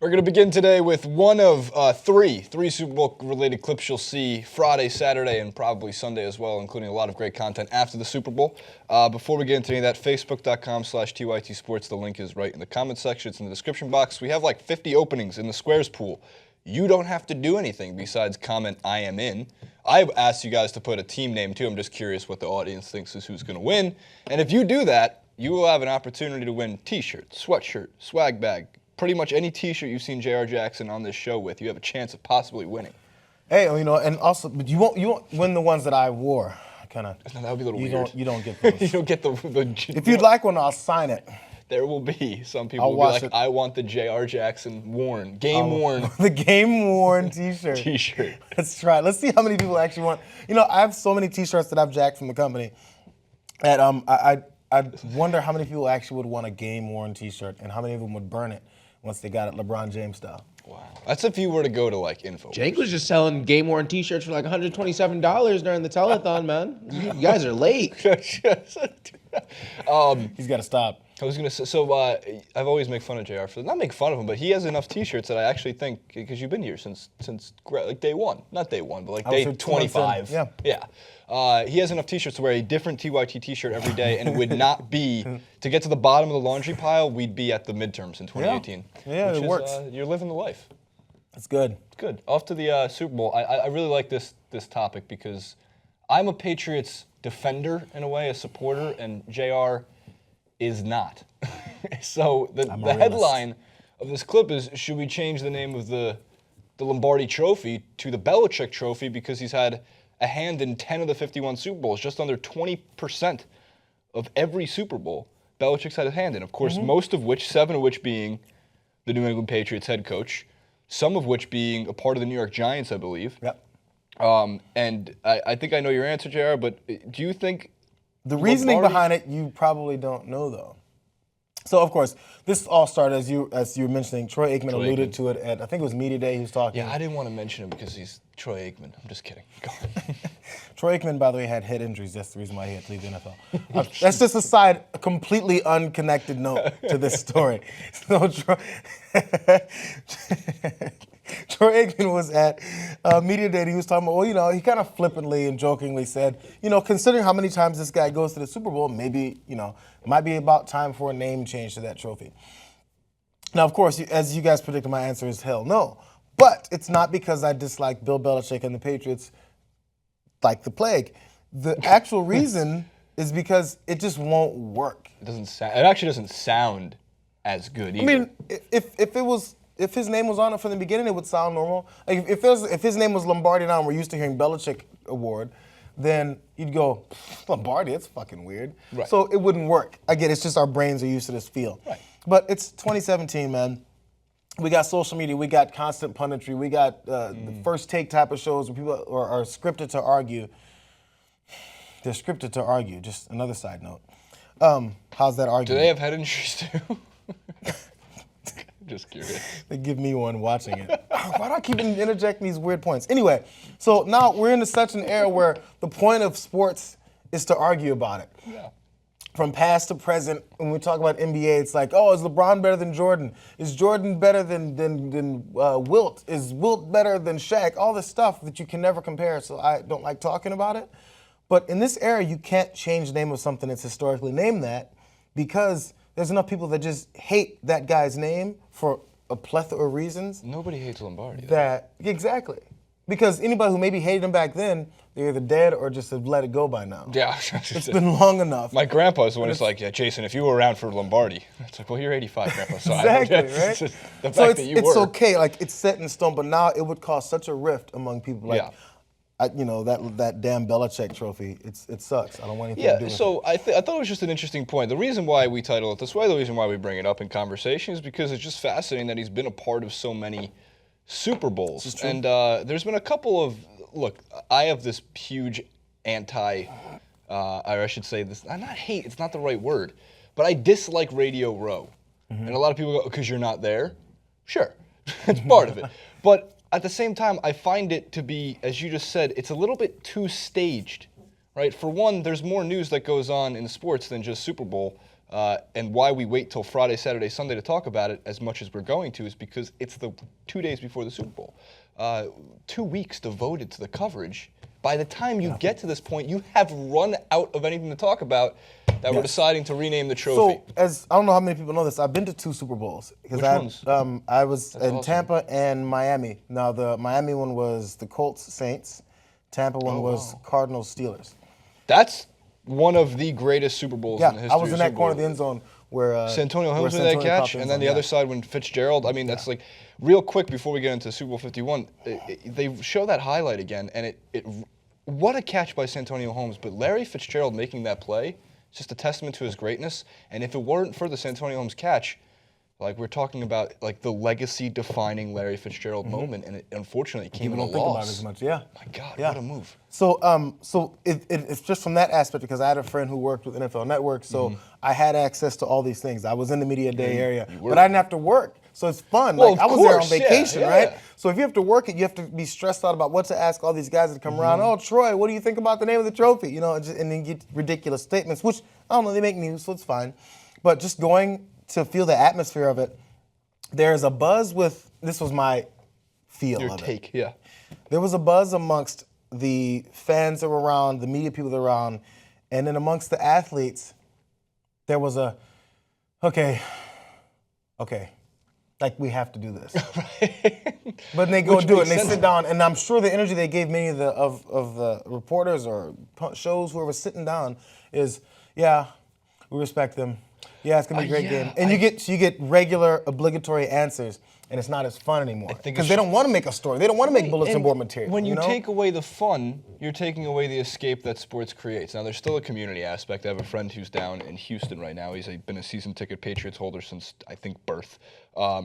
We're going to begin today with one of three Super Bowl-related clips you'll see Friday, Saturday, and probably Sunday as well, including a lot of great content after the Super Bowl. Before we get into any of that, facebook.com/TYT Sports. The link is right in the comment section. It's in the description box. We have like 50 openings in the Squares pool. You don't have to do anything besides comment I am in. I've asked you guys to put a team name too. I'm just curious what the audience thinks is who's going to win. And if you do that, you will have an opportunity to win t-shirt, sweatshirt, swag bag, pretty much any t-shirt you've seen Jayar Jackson on this show with. You have a chance of possibly winning. Hey, and also, but you won't win the ones that I wore. Kind of. That would be a little weird. You don't get those. You don't get the If you'd like one, I'll sign it. There will be some people will be like, I want the Jayar Jackson worn, game-worn. The game-worn t-shirt. T-shirt. Let's try it. Let's see how many people actually want. I have so many t-shirts that I've jacked from the company that I wonder how many people actually would want a game-worn t-shirt and how many of them would burn it once they got it LeBron James style. Wow. That's if you were to go to like Info. Jake was just selling game-worn t-shirts for like $127 during the telethon, man. You guys are late. He's got to stop. I was going to say, so I've always made fun of JR for not make fun of him, but he has enough t-shirts that I actually think, because you've been here since like day one. Not day one, but like day 25. Yeah. He has enough t-shirts to wear a different TYT t-shirt every day, and it would not be, to get to the bottom of the laundry pile, we'd be at the midterms in 2018. Yeah, it works. You're living the life. It's good. It's good. Off to the Super Bowl. I really like this topic because I'm a Patriots defender in a way, a supporter, and JR is not. So the headline of this clip is, should we change the name of the Lombardi trophy to the Belichick trophy because he's had a hand in 10 of the 51 Super Bowls, just under 20% of every Super Bowl Belichick's had a hand in. Of course, most of which, 7 of which being the New England Patriots head coach, some of which being a part of the New York Giants, I believe. Yep. And I think I know your answer, JR, but do you think the reasoning behind it, you probably don't know, though. So, of course, this all started, as you were mentioning, Troy Aikman alluded to it at, I think it was Media Day, he was talking. Yeah, I didn't want to mention him because he's Troy Aikman. I'm just kidding. Go on. Troy Aikman, by the way, had head injuries. That's the reason why he had to leave the NFL. That's just a completely unconnected note to this story. So, Troy Aikman was at Media Day, and he was talking about, he kind of flippantly and jokingly said, considering how many times this guy goes to the Super Bowl, maybe, it might be about time for a name change to that trophy. Now, of course, as you guys predicted, my answer is hell no. But it's not because I dislike Bill Belichick and the Patriots like the plague. The actual reason is because it just won't work. It actually doesn't sound as good either. I mean, if his name was on it from the beginning, it would sound normal. Like if his name was Lombardi now and we're used to hearing Belichick award, then you'd go, Lombardi, that's fucking weird. Right. So it wouldn't work. I get it, it's just our brains are used to this feel. Right. But it's 2017, man. We got social media, we got constant punditry, we got the first take type of shows where people are scripted to argue. They're scripted to argue, just another side note. How's that argument? Do they have head injuries too? Just curious. They give me one watching it. Why do I keep interjecting these weird points? Anyway, so now we're in such an era where the point of sports is to argue about it. Yeah. From past to present, when we talk about NBA, it's like, is LeBron better than Jordan? Is Jordan better than Wilt? Is Wilt better than Shaq? All this stuff that you can never compare, so I don't like talking about it. But in this era, you can't change the name of something that's historically named that because there's enough people that just hate that guy's name for a plethora of reasons. Nobody hates Lombardi. Exactly. Because anybody who maybe hated him back then, they're either dead or just have let it go by now. Yeah. It's been long enough. My grandpa's the one who's like, yeah, Jason, if you were around for Lombardi. It's like, well, you're 85, Grandpa. So exactly, right? The fact that you it's were. okay, like it's set in stone, but now it would cause such a rift among people. Like, that damn Belichick trophy, it sucks. I don't want anything to do with it. So I thought it was just an interesting point. The reason why we title it this way, the reason why we bring it up in conversation is because it's just fascinating that he's been a part of so many Super Bowls. And there's been a couple of, look, I have this huge or I should say this, not hate, it's not the right word, but I dislike Radio Row. And a lot of people go, because you're not there? Sure, it's part of it. But at the same time, I find it to be, as you just said, it's a little bit too staged, right? For one, there's more news that goes on in sports than just Super Bowl. And why we wait till Friday, Saturday, Sunday to talk about it as much as we're going to is because it's the 2 days before the Super Bowl. 2 weeks devoted to the coverage. By the time you get to this point, you have run out of anything to talk about that we're deciding to rename the trophy. So, I don't know how many people know this, I've been to 2 Super Bowls. Which ones? I was in awesome. Tampa and Miami. Now, the Miami one was the Colts-Saints. Tampa one was Cardinals-Steelers. That's one of the greatest Super Bowls in the history I was in of that Super corner of Bowl. the end zone where Santonio Holmes made that catch, and then the other side when Fitzgerald. I mean, that's like real quick before we get into Super Bowl 51. They show that highlight again, and what a catch by Santonio Holmes! But Larry Fitzgerald making that play, it's just a testament to his greatness. And if it weren't for the Santonio Holmes catch, like we're talking about, like the legacy-defining Larry Fitzgerald moment, and it unfortunately came in a loss. People don't think about it as much, yeah. My God, what a move! So it's just from that aspect because I had a friend who worked with NFL Network, so I had access to all these things. I was in the media day area, but I didn't have to work, so it's fun. Well, like I was of there on course, vacation, yeah. right? So if you have to work it, you have to be stressed out about what to ask all these guys that come around. Oh, Troy, what do you think about the name of the trophy? You know, and then you get ridiculous statements, which I don't know, they make news, so it's fine. But just going to feel the atmosphere of it, there's a buzz with. This was my feel Your of take, it. yeah. There was a buzz amongst the fans that were around, the media people that were around, and then amongst the athletes, there was a, okay, like we have to do this. But they go do it, and they sit down, and I'm sure the energy they gave many of the reporters or shows, whoever's sitting down, is, yeah, we respect them. Yeah, it's gonna be a great game, and you get regular obligatory answers, and it's not as fun anymore because they don't want to make a story. They don't want to make bulletin board material. When you know? take away the fun, you're taking away the escape that sports creates. Now, there's still a community aspect. I have a friend who's down in Houston right now. He's been a season ticket Patriots holder since, I think, birth.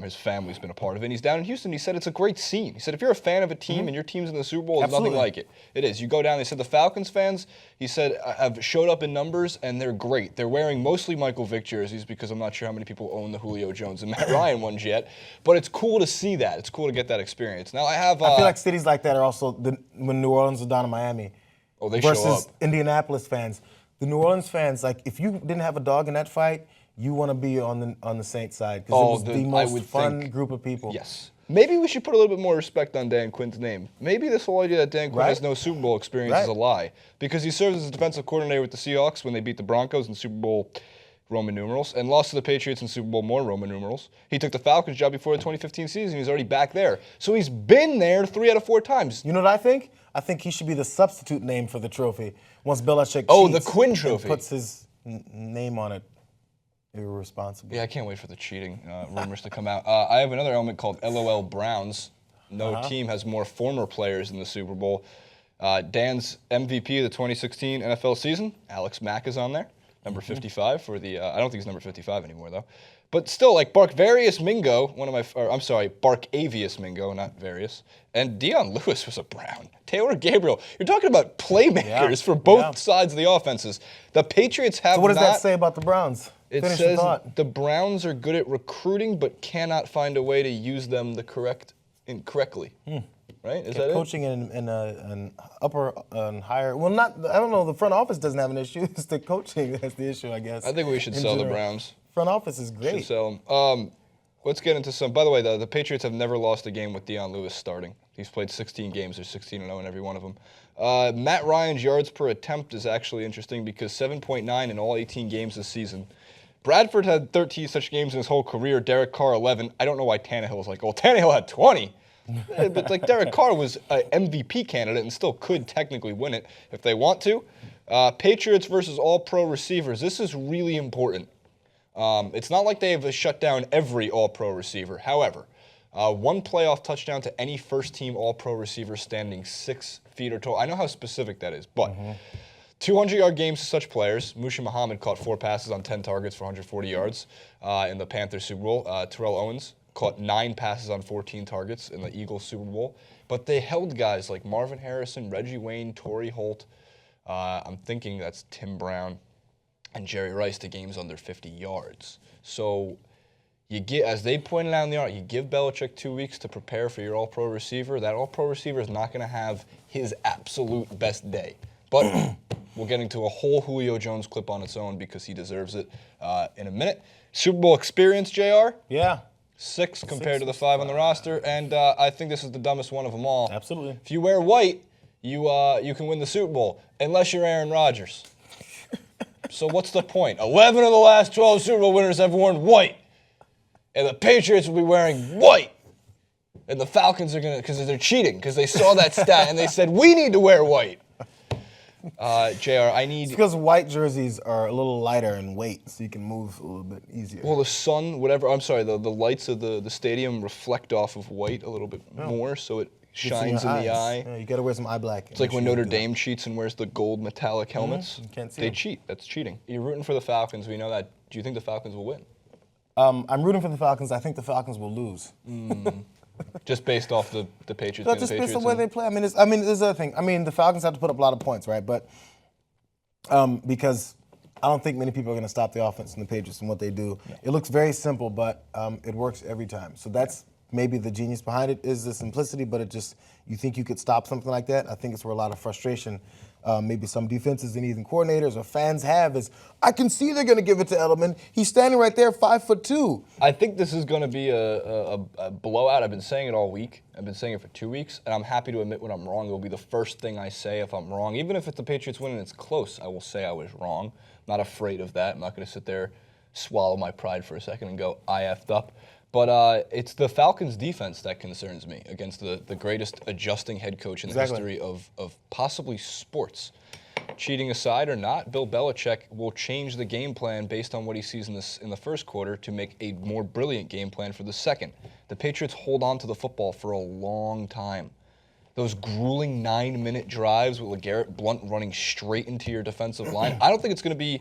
His family's been a part of it. And he's down in Houston. He said it's a great scene. He said if you're a fan of a team and your team's in the Super Bowl, there's nothing like it. It is. You go down, they said the Falcons fans, he said, have showed up in numbers, and they're great. They're wearing mostly Michael Vick jerseys because I'm not sure how many people own the Julio Jones and Matt Ryan ones yet. But it's cool to see that. It's cool to get that experience. Now, I feel like cities like that are also when New Orleans was down in Miami. Oh, they versus show up. Indianapolis fans. The New Orleans fans, like if you didn't have a dog in that fight, you want to be on the Saints side because it was the most fun group of people. Yes. Maybe we should put a little bit more respect on Dan Quinn's name. Maybe this whole idea that Dan Quinn has no Super Bowl experience is a lie. Because he served as a defensive coordinator with the Seahawks when they beat the Broncos in Super Bowl Roman numerals and lost to the Patriots in Super Bowl more Roman numerals. He took the Falcons job before the 2015 season. He's already back there. So he's been there 3 out of 4 times. You know what I think? I think he should be the substitute name for the trophy once Belichick the Quinn trophy. Puts his name on it. Irresponsible. Yeah, I can't wait for the cheating rumors to come out. I have another element called LOL Browns. No team has more former players in the Super Bowl. Dan's MVP of the 2016 NFL season, Alex Mack, is on there. Number 55 for the, I don't think he's number 55 anymore, though. But still, like Barkavarius Mingo, Barkavius Mingo, not Various, and Dion Lewis was a Brown. Taylor Gabriel. You're talking about playmakers for both sides of the offenses. The Patriots have So what does that say about the Browns? It says the Browns are good at recruiting, but cannot find a way to use them incorrectly. Right? Is that coaching in an upper and higher? Well, I don't know. The front office doesn't have an issue. It's the coaching that's the issue, I guess. I think we should sell the Browns. Front office is great. Should sell them. Let's get into some. By the way, the Patriots have never lost a game with Dion Lewis starting. He's played 16 games. They're 16-0 in every one of them. Matt Ryan's yards per attempt is actually interesting because 7.9 in all 18 games this season. Bradford had 13 such games in his whole career. Derek Carr 11. I don't know why Tannehill was like, Tannehill had 20. But like Derek Carr was an MVP candidate and still could technically win it if they want to. Patriots versus All-Pro receivers. This is really important. It's not like they have shut down every All-Pro receiver. However, 1 playoff touchdown to any first-team All-Pro receiver standing 6 feet or taller. I know how specific that is, but 200-yard games to such players. Musha Muhammad caught 4 passes on 10 targets for 140 yards in the Panthers Super Bowl. Terrell Owens caught 9 passes on 14 targets in the Eagles Super Bowl. But they held guys like Marvin Harrison, Reggie Wayne, Torrey Holt. I'm thinking that's Tim Brown and Jerry Rice to games under 50 yards. So you get, as they pointed out in the article, you give Belichick 2 weeks to prepare for your All-Pro receiver. That All-Pro receiver is not going to have his absolute best day. But We'll get into a whole Julio Jones clip on its own because he deserves it in a minute. Super Bowl experience, Jayar? Yeah. 6 compared to the 5 on the roster, and I think this is the dumbest one of them all. Absolutely. If you wear white, you can win the Super Bowl, unless you're Aaron Rodgers. So what's the point? 11 of the last 12 Super Bowl winners have worn white, and the Patriots will be wearing white, and the Falcons are gonna because they're cheating because they saw that stat and they said we need to wear white. JR, I need. It's because white jerseys are a little lighter in weight, so you can move a little bit easier. Well, the sun, whatever. I'm sorry. The lights of the stadium reflect off of white a little bit more, so it shines in the eye. Yeah, you got to wear some eye black. It's like when Notre Dame cheats and wears the gold metallic helmets. You can't see They them. cheat. That's cheating. You're rooting for the Falcons. We know that. Do you think the Falcons will win? I'm rooting for the Falcons. I think the Falcons will lose. Just based off the Patriots. No, being just the based Patriots on the way and- they play. There's another thing. The Falcons have to put up a lot of points, right? But because I don't think many people are going to stop the offense in the Patriots and what they do. Yeah. It looks very simple, but it works every time. So that's maybe the genius behind it is the simplicity, but you think you could stop something like that. I think it's where a lot of frustration, maybe some defenses and even coordinators or fans have is, I can see they're going to give it to Edelman. He's standing right there, 5'2". I think this is going to be a blowout. I've been saying it all week. I've been saying it for 2 weeks, and I'm happy to admit when I'm wrong. It will be the first thing I say if I'm wrong. Even if it's the Patriots win and it's close, I will say I was wrong. I'm not afraid of that. I'm not going to sit there, swallow my pride for a second and go, I effed up. But it's the Falcons' defense that concerns me against the greatest adjusting head coach in the history of possibly sports. Cheating aside or not, Bill Belichick will change the game plan based on what he sees in the first quarter to make a more brilliant game plan for the second. The Patriots hold on to the football for a long time. Those grueling 9-minute drives with LeGarrette Blount running straight into your defensive line. I don't think it's going to be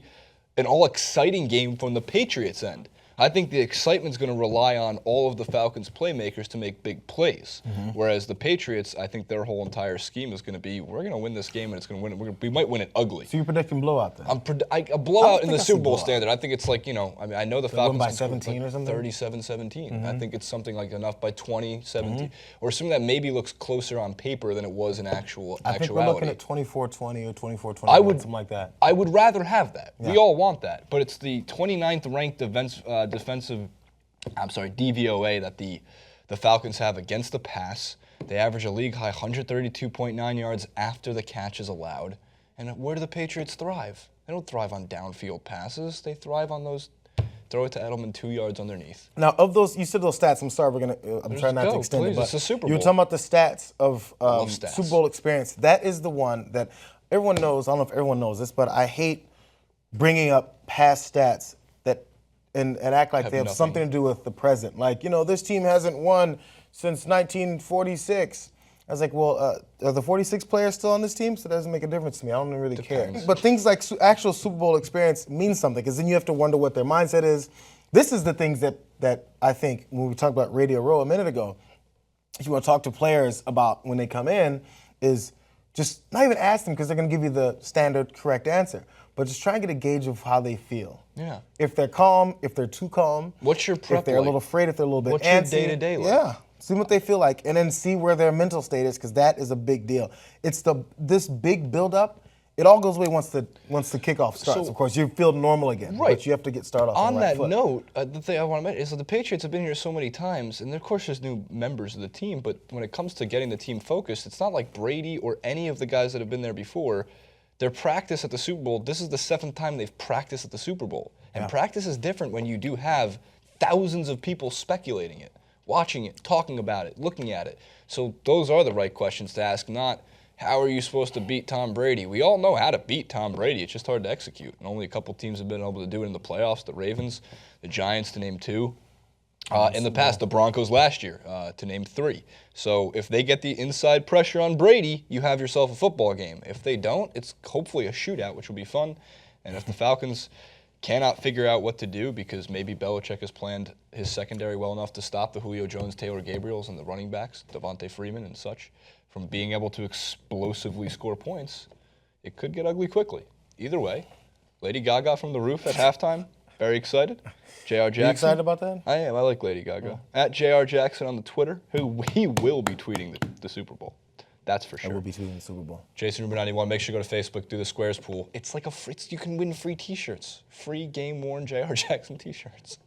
an all-exciting game from the Patriots' end. I think the excitement's going to rely on all of the Falcons' playmakers to make big plays. Whereas the Patriots, I think their whole entire scheme is going to be, we're going to win this game and it's going to win. We might win it ugly. So you're predicting blowout then? A blowout in the think I Super see Bowl blowout. standard. I think it's like, I know the Falcons by can score 17 or something? 37-17. I think it's something like enough by 20, 17, or something that maybe looks closer on paper than it was in actuality. I think we're looking at 24-20 or 24-21, something like that. I would rather have that. Yeah. We all want that. But it's the 29th ranked defensive DVOA that the Falcons have against the pass. They average a league-high 132.9 yards after the catch is allowed. And where do the Patriots thrive? They don't thrive on downfield passes. They thrive on those throw it to Edelman 2 yards underneath. Now, of those, you said those stats. I'm sorry, I'm trying not to extend please, it, but it's a Super Bowl. you were talking about the stats of stats. Super Bowl experience. That is the one that everyone knows. I don't know if everyone knows this, but I hate bringing up past stats and act like they have something to do with the present. Like, this team hasn't won since 1946. I was like, well, are the 46 players still on this team? So that doesn't make a difference to me. I don't really care. But things like actual Super Bowl experience mean something, because then you have to wonder what their mindset is. This is the things that I think, when we talked about Radio Row a minute ago, if you want to talk to players about when they come in, is just not even ask them, because they're going to give you the standard correct answer, but just try and get a gauge of how they feel. Yeah. If they're calm, if they're too calm. What's your prep If they're a little afraid, if they're a little bit What's antsy. your day-to-day like? Yeah. See what they feel like, and then see where their mental state is, because that is a big deal. It's this big build-up. It all goes away once the kickoff starts. So- of course, you feel normal again, Right. but you have to get started off on the right that foot. note, the thing I want to mention is that the Patriots have been here so many times, and of course there's new members of the team, but when it comes to getting the team focused, it's not like Brady or any of the guys that have been there before. Their practice at the Super Bowl, this is the 7th time they've practiced at the Super Bowl. And practice is different when you do have thousands of people speculating it, watching it, talking about it, looking at it. So those are the right questions to ask, not how are you supposed to beat Tom Brady? We all know how to beat Tom Brady. It's just hard to execute. And only a couple teams have been able to do it in the playoffs, the Ravens, the Giants, to name 2. In the past, the Broncos last year, to name 3. So if they get the inside pressure on Brady, you have yourself a football game. If they don't, it's hopefully a shootout, which will be fun. And if the Falcons cannot figure out what to do, because maybe Belichick has planned his secondary well enough to stop the Julio Jones, Taylor Gabriels, and the running backs, Devontae Freeman and such, from being able to explosively score points, it could get ugly quickly. Either way, Lady Gaga from the roof at halftime, very excited. Jayar Jackson. You excited about that? I am. I like Lady Gaga. At Jayar Jackson on the Twitter, he will be tweeting the Super Bowl. That's for I sure. will be tweeting the Super Bowl. Jason Rubin 91. Make sure to go to Facebook, do the Squares pool. It's like you can win free T-shirts, free game worn Jayar Jackson T-shirts.